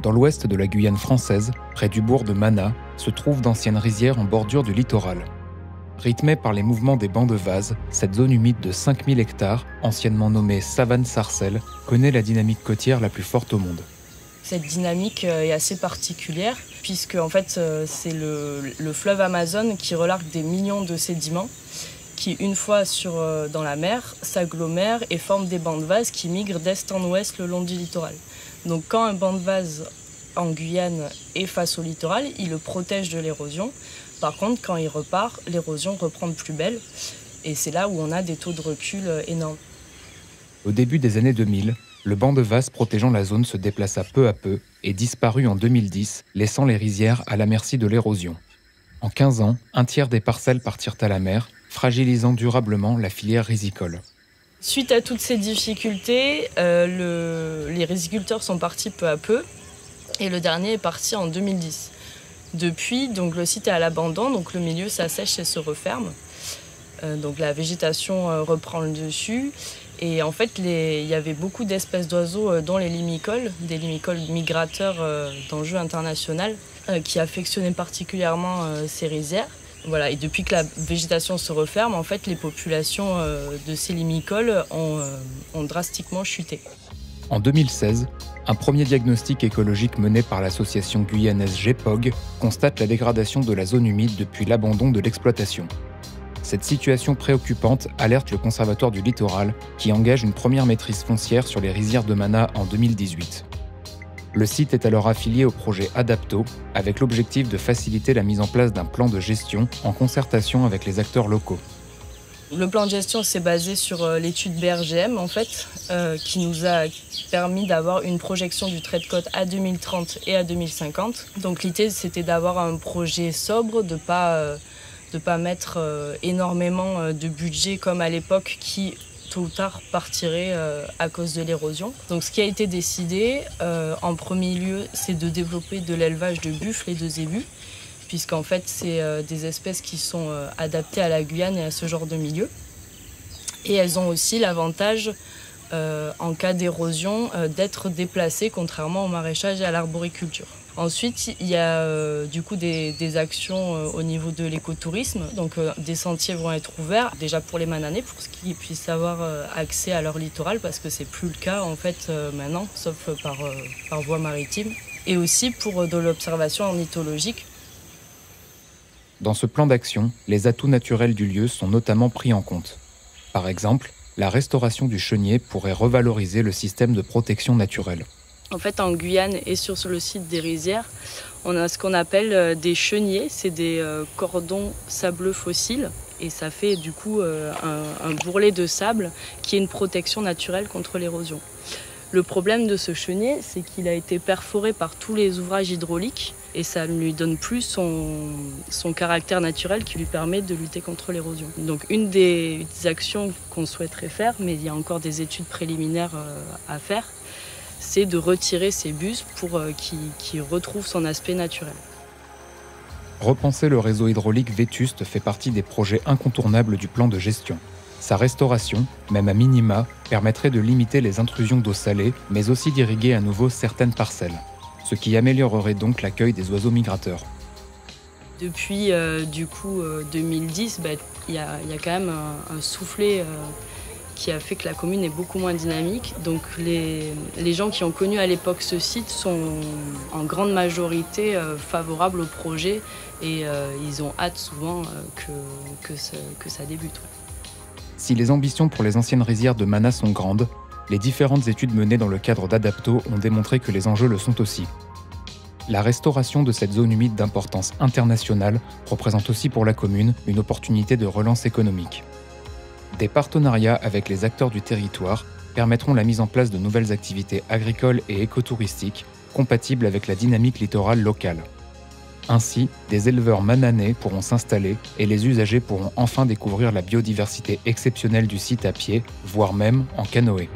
Dans l'ouest de la Guyane française, près du bourg de Mana, se trouvent d'anciennes rizières en bordure du littoral. Rythmée par les mouvements des bancs de vase, cette zone humide de 5000 hectares, anciennement nommée Savane Sarcelles, connaît la dynamique côtière la plus forte au monde. Cette dynamique est assez particulière puisque en fait, c'est le fleuve Amazone qui relargue des millions de sédiments qui, une fois dans la mer, s'agglomèrent et forment des bancs de vase qui migrent d'est en ouest le long du littoral. Donc quand un banc de vase en Guyane est face au littoral, il le protège de l'érosion. Par contre, quand il repart, l'érosion reprend de plus belle et c'est là où on a des taux de recul énormes. Au début des années 2000, le banc de vase protégeant la zone se déplaça peu à peu et disparut en 2010, laissant les rizières à la merci de l'érosion. En 15 ans, un tiers des parcelles partirent à la mer, fragilisant durablement la filière risicole. Suite à toutes ces difficultés, les riziculteurs sont partis peu à peu et le dernier est parti en 2010. Depuis, donc, le site est à l'abandon, donc le milieu s'assèche et se referme. Donc la végétation reprend le dessus. Et en fait, il y avait beaucoup d'espèces d'oiseaux, dont les limicoles, des limicoles migrateurs d'enjeu international, qui affectionnaient particulièrement ces rizières. Voilà, et depuis que la végétation se referme, en fait, les populations de ces limicoles ont drastiquement chuté. En 2016, un premier diagnostic écologique mené par l'association guyanaise GEPOG constate la dégradation de la zone humide depuis l'abandon de l'exploitation. Cette situation préoccupante alerte le Conservatoire du littoral qui engage une première maîtrise foncière sur les rizières de Mana en 2018. Le site est alors affilié au projet Adapto avec l'objectif de faciliter la mise en place d'un plan de gestion en concertation avec les acteurs locaux. Le plan de gestion s'est basé sur l'étude BRGM en fait, qui nous a permis d'avoir une projection du trait de côte à 2030 et à 2050. Donc l'idée c'était d'avoir un projet sobre, de pas mettre énormément de budget comme à l'époque qui tôt ou tard partirait à cause de l'érosion. Donc ce qui a été décidé en premier lieu, c'est de développer de l'élevage de buffles et de zébus, puisqu'en fait c'est des espèces qui sont adaptées à la Guyane et à ce genre de milieu. Et elles ont aussi l'avantage, en cas d'érosion, d'être déplacées contrairement au maraîchage et à l'arboriculture. Ensuite, il y a du coup des actions au niveau de l'écotourisme. Donc des sentiers vont être ouverts déjà pour les Mananais pour qu'ils puissent avoir accès à leur littoral parce que c'est plus le cas en fait maintenant, sauf par voie maritime. Et aussi pour de l'observation ornithologique. Dans ce plan d'action, les atouts naturels du lieu sont notamment pris en compte. Par exemple, la restauration du chênier pourrait revaloriser le système de protection naturelle. En fait, en Guyane et sur le site des rizières, on a ce qu'on appelle des chêniers. C'est des cordons sableux fossiles et ça fait du coup un bourrelet de sable qui est une protection naturelle contre l'érosion. Le problème de ce chênier, c'est qu'il a été perforé par tous les ouvrages hydrauliques et ça ne lui donne plus son caractère naturel qui lui permet de lutter contre l'érosion. Donc une des actions qu'on souhaiterait faire, mais il y a encore des études préliminaires à faire, c'est de retirer ces bus pour qu'il retrouve son aspect naturel. Repenser le réseau hydraulique vétuste fait partie des projets incontournables du plan de gestion. Sa restauration, même à minima, permettrait de limiter les intrusions d'eau salée, mais aussi d'irriguer à nouveau certaines parcelles, ce qui améliorerait donc l'accueil des oiseaux migrateurs. Depuis 2010, y a quand même un soufflet qui a fait que la commune est beaucoup moins dynamique. Donc les gens qui ont connu à l'époque ce site sont en grande majorité favorables au projet et ils ont hâte souvent que ça débute. Ouais. Si les ambitions pour les anciennes rizières de Mana sont grandes, les différentes études menées dans le cadre d'Adapto ont démontré que les enjeux le sont aussi. La restauration de cette zone humide d'importance internationale représente aussi pour la commune une opportunité de relance économique. Des partenariats avec les acteurs du territoire permettront la mise en place de nouvelles activités agricoles et écotouristiques compatibles avec la dynamique littorale locale. Ainsi, des éleveurs mananais pourront s'installer et les usagers pourront enfin découvrir la biodiversité exceptionnelle du site à pied, voire même en canoë.